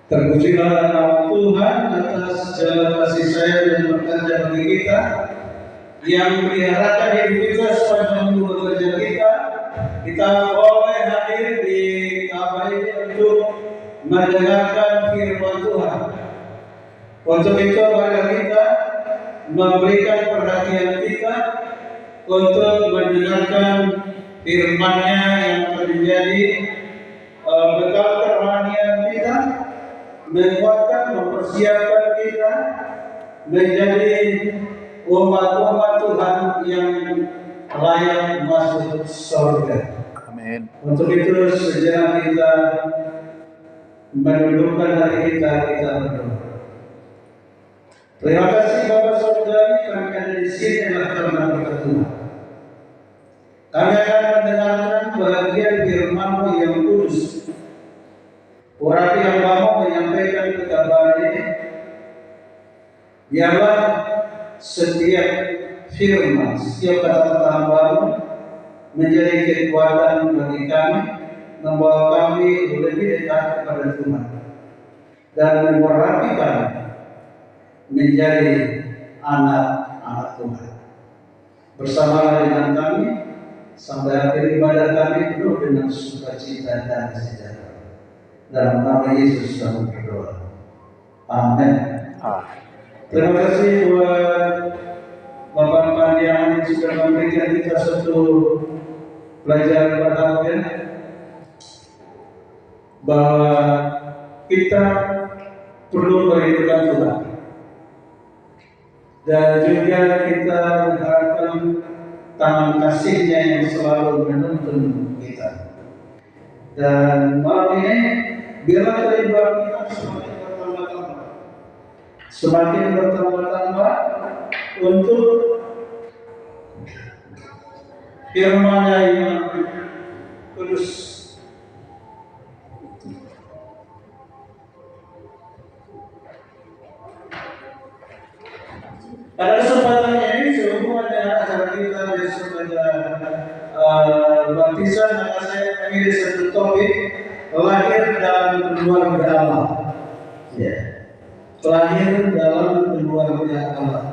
Terpujilah nama Tuhan atas segala kasih sayang dan berkatnya bagi kita, yang memeliharakan hidup kita sepanjang hidup bekerja kita. Kita boleh hadir di abad ini untuk mendengarkan firman Tuhan. Untuk itu mari kita memberikan perhatian kita untuk mendengarkan firman-Nya yang akan menjadi bekal kerohanian kita, menguatkan, mempersiapkan kita menjadi umat-umat Tuhan yang layak masuk surga. Amin. Untuk itu sejenak kita menundukkan hati kita berdoa. Terima kasih Bapak Saudari, kami ada di sini adalah karena berkat Tuhan. Kami akan mendengarkan bagian firman-Mu yang kudus. Orang yang mau menyampaikan kabar ini, biarlah setiap firman, setiap kata-kata baru menjadi kekuatan bagi kami, membawa kami lebih dekat kepada Tuhan dan memurapi kami menjadi anak-anak Tuhan. Bersama dengan kami sampai akhir ibadah kami penuh dengan sukacita dan sejahtera. Dalam nama Yesus kami berdoa. Amin. Terima kasih buat Bapak Pandian yang sudah memberikan kita satu pelajaran berharga bahwa kita perlu merindukan Tuhan, dan juga kita mengharapkan tangan kasih-Nya yang selalu menuntun kita. Dan malam ini biarlah kerinduan kita semakin bertambah untuk firman-Nya yang kudus. Pada kesempatan ini sehubungan dengan acara kita besok pada baptisan, maka saya memilih satu topik, lahir dalam keluarga Allah. Ya, lahir dalam keluarga Allah.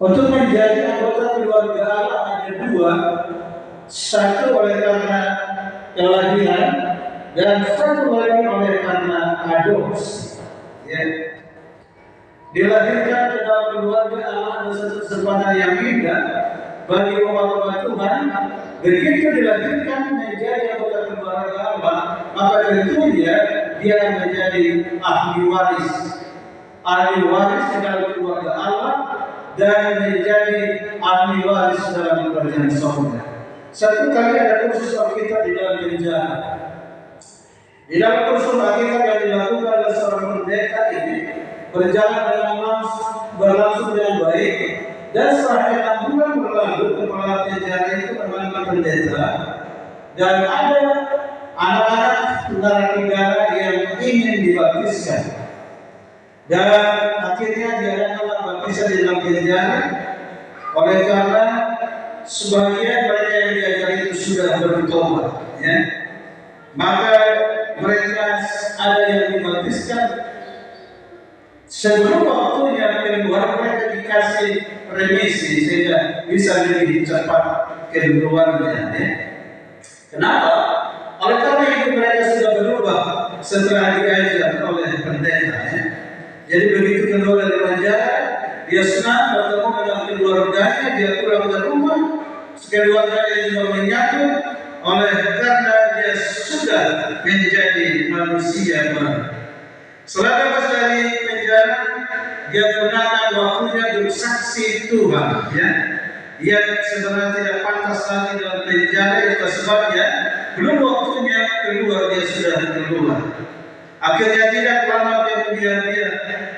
Untuk menjadi anggota keluarga Allah ada dua, satu oleh karena kelahiran dan satu lagi oleh karena adopsi. Ya. Dilahirkan ke dalam keluarga Allah ada satu kesempatan yang indah bagi umat-umat Tuhan. Begitu dilahirkan menjadi anggota keluarga Allah, maka tentunya dia menjadi ahli waris di dalam keluarga Allah dan menjadi ahli waris dalam kerajaan surga. Satu kali ada kursus Alkitab di dalam gereja. Di dalam kursus Alkitab yang dilakukan oleh seorang pendeta ini berlangsung dengan baik, dan setelah 6 bulan berlalu, kepala penjara itu memanggil pendeta, dan ada anak-anak narapidana yang ingin dibaptiskan, dan akhirnya diadakanlah baptisan di dalam penjara. Oleh karena sebagian mereka yang diajari itu sudah bertobat, ya, maka mereka ada yang dibaptiskan sebelum waktunya keluar. Mereka dikasih remisi sehingga bisa lebih cepat keluarnya, ya. Kenapa? Oleh karena itu mereka sudah berubah setelah diajar oleh pendeta, ya. Jadi begitu keluar dari penjara, dia senang bertemu dengan keluarganya, dia pulang ke rumah, keluarganya juga menyambut oleh karena dia sudah menjadi manusia baru. Setelah bebas dari penjara, dia gunakan waktunya untuk saksi Tuhan, ya. Dia sebenarnya tidak pantas lagi dalam penjara, itu sebabnya belum waktunya keluar, dia sudah keluar. Akhirnya tidak lama kemudian dia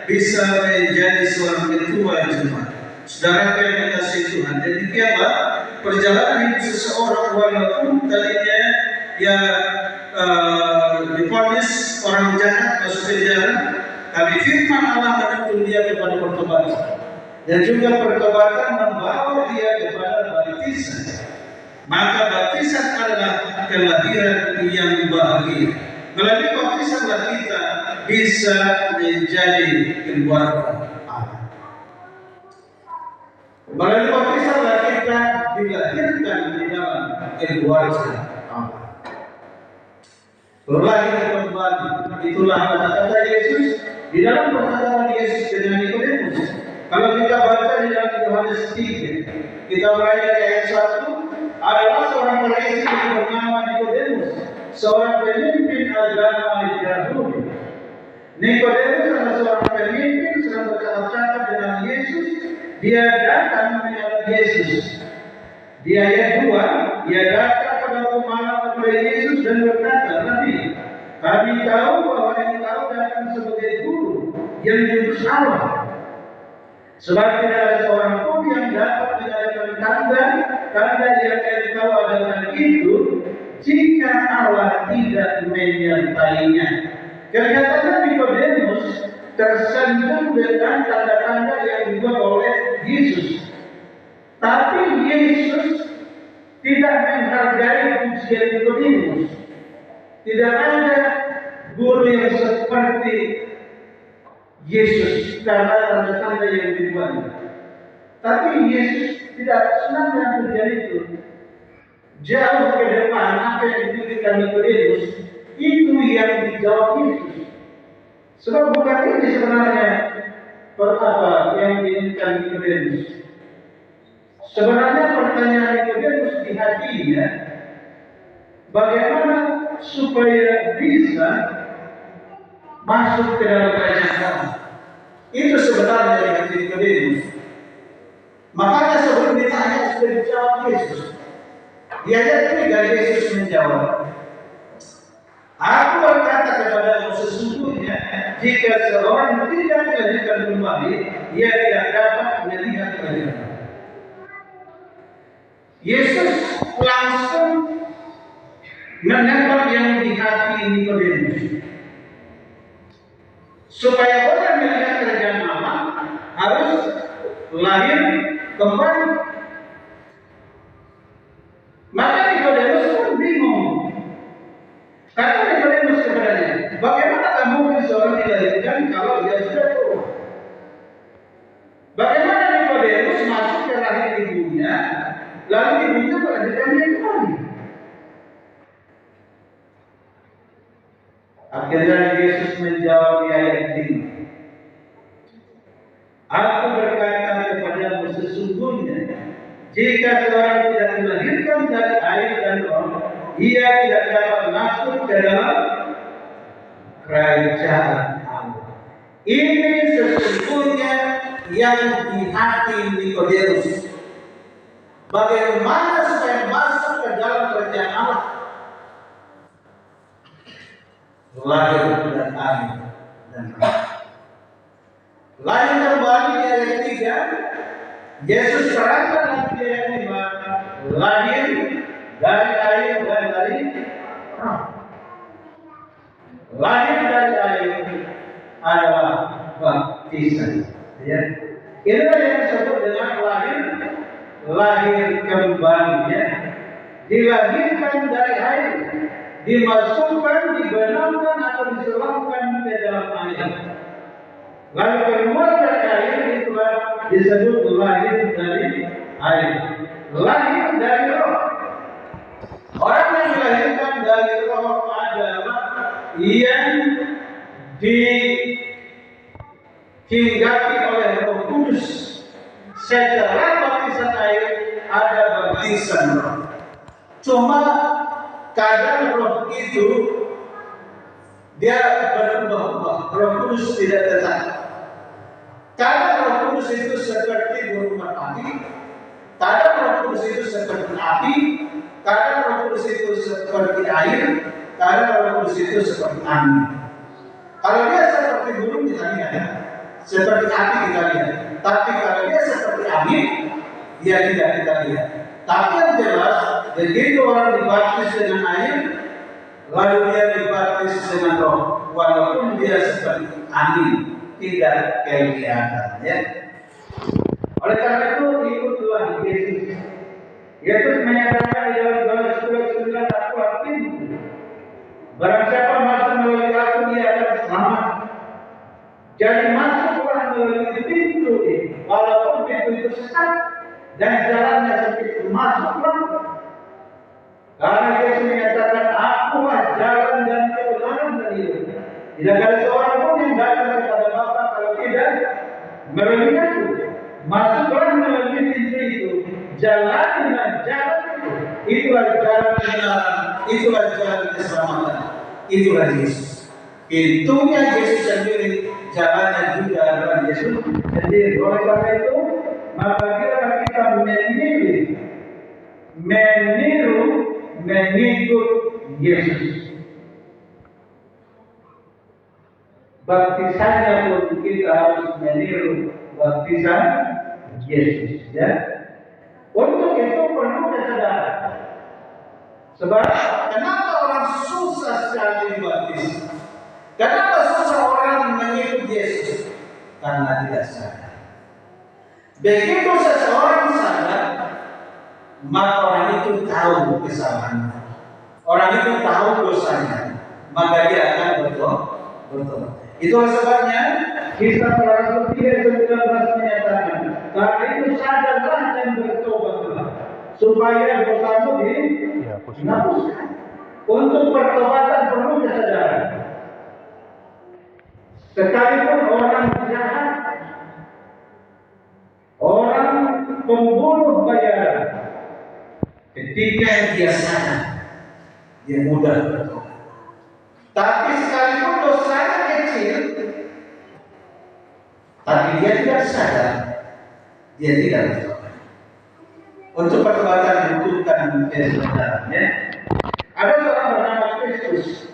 bisa menjadi seorang ketua jemaat. Saudara yang dikasihi Tuhan, demikianlah perjalanan hidup seseorang walaupun tadinya ya divonis orang jahat masuk penjara, tapi firman Allah menuntun dia kepada pertobatan. Dan juga pertobatan membawa Maka baptisan adalah kelahiran yang bahagia. Melalui baptisanlah kita bisa menjadi keluarga Allah. Melalui baptisanlah kita dilahirkan di dalam keluarga Allah. Lahir kembali, itulah kata-kata Yesus di dalam perkataan Yesus dengan Nikodemus. Kalau kita baca di dalam Yohanes 3, kita mulai dari ayat 1, adalah seorang Farisi yang bernama Nikodemus, seorang pemimpin agama Yahudi. Nikodemus adalah seorang pemimpin sedang bercakap-cakap dengan Yesus. Dia datang menyalahkan Yesus. Di ayat 2, dia datang pada malam kepada Yesus dan berkata, Nabi, kami tahu bahwa engkau datang sebagai guru yang diutus Allah. Sebab tidak ada seorang pun yang dapat mengadakan tanda yang engkau adakan itu, jika Allah tidak menyertainya. Kelihatannya Nikodemus tersentuh dengan tanda-tanda yang dibuat oleh Yesus. Tapi Yesus tidak menghargai pujian Nikodemus. Tidak ada guru yang seperti Yesus karena tanda-tanda yang dibuatnya. Tapi Yesus tidak senang dengan pujian itu. Jauh ke depan apa yang dipikirkan Nikodemus itu yang dijawab Yesus. Sebab bukan ini sebenarnya apa yang diinginkan Nikodemus. Sebenarnya pertanyaan Nikodemus di hatinya, bagaimana supaya bisa masuk ke dalam kerajaan Allah. Itu sebenarnya yang hati Nikodemus. Makanya sebelum ditanya sudah dijawab Yesus. Di ayat 3 Yesus menjawab, Aku berkata kepadamu sesungguhnya, jika seorang tidak dilahirkan kembali, ia tidak dapat melihat kerajaan Allah. Yesus langsung menembak yang di hati Nikodemus. Supaya orang melihat kerajaan Allah harus lahir kembali. Maka Nikodemus pun bingung. Kata Nikodemus kepadanya, bagaimana mungkin seorang dilahirkan kalau dia sudah tua? Bagaimana Nikodemus masuk ke rahim ibunya, lalu ibunya melahirkan dia kembali? Akhirnya Yesus menjawab di ayat 5. Aku berkata kepadamu sesungguhnya, jika seorang tidak dilahirkan dari air dan roh, ia tidak dapat masuk ke dalam kerajaan Allah. Ini sesungguhnya yang di hati Nikodemus. Bagaimana supaya masuk ke dalam kerajaan Allah? Lahir dan air dan roh. Lahir kembali di ayat 3. Yesus terangkan di ayat 5. Lahir dari air dan dari roh. Lahir dari air adalah baptisan. Ya. Inilah yang disebut dengan lahir kembali. Ya. Dilahirkan dari air, dimasukkan, dibenamkan atau diselamkan ke dalam air. Lalu keluar dari air itulah disebut lahir dari air. Lahir dari roh. Orang yang dilahirkan dari roh adalah yang dihinggapi oleh Roh Kudus. Setelah baptisan air ada baptisan roh. Cuma kadang roh itu dia berubah-ubah. Roh Kudus tidak tetap. Kadang Roh Kudus itu seperti burung merpati, kadang Roh Kudus itu seperti api, kadang Roh Kudus itu seperti air, kadang Roh Kudus itu seperti angin. Kalau dia seperti burung kita lihat, seperti api kita lihat. Tapi kalau dia seperti angin, dia tidak kita lihat. Tapi yang jelas, begitu orang dibaptis dengan air, lalu dia dibaptis dengan roh, walaupun dia seperti angin, tidak kelihatan. Ya. Oleh karena itu ikutlah Yesus. Yesus menyatakan di dalam Yohanes 10:9, aku pintu. Barang siapa masuk melalui aku, dia akan selamat. Jadi masuklah melalui pintu ini, walaupun pintu itu sesat dan jalannya sempit, masuklah. Karena Yesus menyatakan, akulah jalan dan kebenaran dan hidup. Tidak ada seorang pun yang datang kepada Bapa kalau tidak melalui aku. Masuklah melalui pintu itu, jalan dengan jalan itu. Itulah jalan kebenaran, itulah jalan keselamatan, itulah Yesus. Pintunya Yesus sendiri, jalannya juga adalah Yesus sendiri. Oleh karena itu, maka kita meniru, mengikut Yesus. Baptisannya pun kita harus meniru baptisan Yesus, ya. Untuk itu perlu kesadaran. Sebab kenapa orang susah sekali dibaptis? Kenapa susah orang mengikut Yesus? Karena tidak sadar. Begitu seseorang sadar, maka orang itu tahu kesalahannya. Orang itu tahu dosanya, maka dia akan bertobat. Itulah sebabnya Kisah Para Rasul 3:19 menyatakan, karena itu sadarlah dan bertobatlah, supaya dosamu dihapuskan. Untuk pertobatan perlu kesadaran. Sekalipun orang jahat, orang pembunuh bayaran, ketika dia sadar, dia mudah bertobat. Tapi sekalipun dosanya kecil, tapi dia tidak sadar, dia tidak bertobat. Untuk pertobatan dibutuhkan kesadaran, ya. Ada seorang bernama Kristus.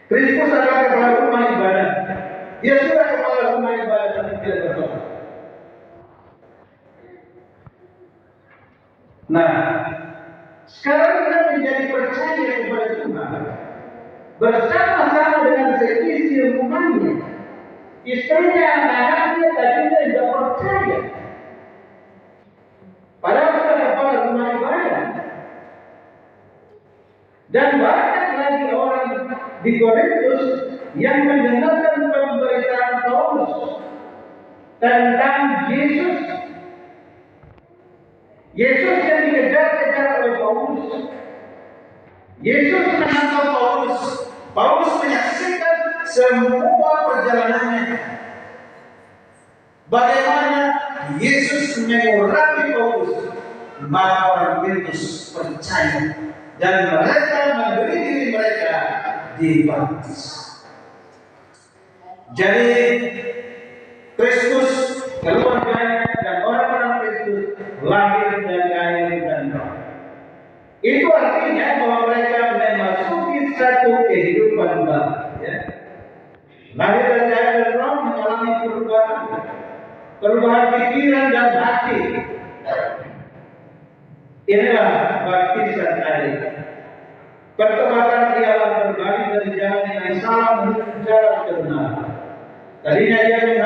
Kristus adalah kepala rumah ibadah. Dia sudah kepala rumah ibadah tapi tidak bertobat. Nah, sekarang kita menjadi percaya kepada Tuhan bersama-sama dengan seisi rumahnya. Istrinya, anak-anaknya tadinya tidak percaya. Padahal sudah kepala rumah ibadah. Dan banyak lagi orang di Korintus yang mendengarkan pemberitaan Paulus tentang Yesus. Yesus yang dikejar-kejar oleh Paulus. Yesus menangkap Paulus. Paulus menyaksikan semua perjalanannya. Bagaimana Yesus mengurapi Paulus. Maka orang Korintus percaya. Dan mereka memberi diri mereka dibaptis. Jadi Kristus, keluarganya dan orang-orang Kristus lahir dari air dan roh. Itu artinya bahwa mereka memasuki satu kehidupan baru, ya. Lahir dari air dan roh mengalami perubahan pikiran dan hati. Inilah baptisan air. Pertobatan ialah berbalik dari jalan yang salah menuju jalan kebenaran. Tadinya dia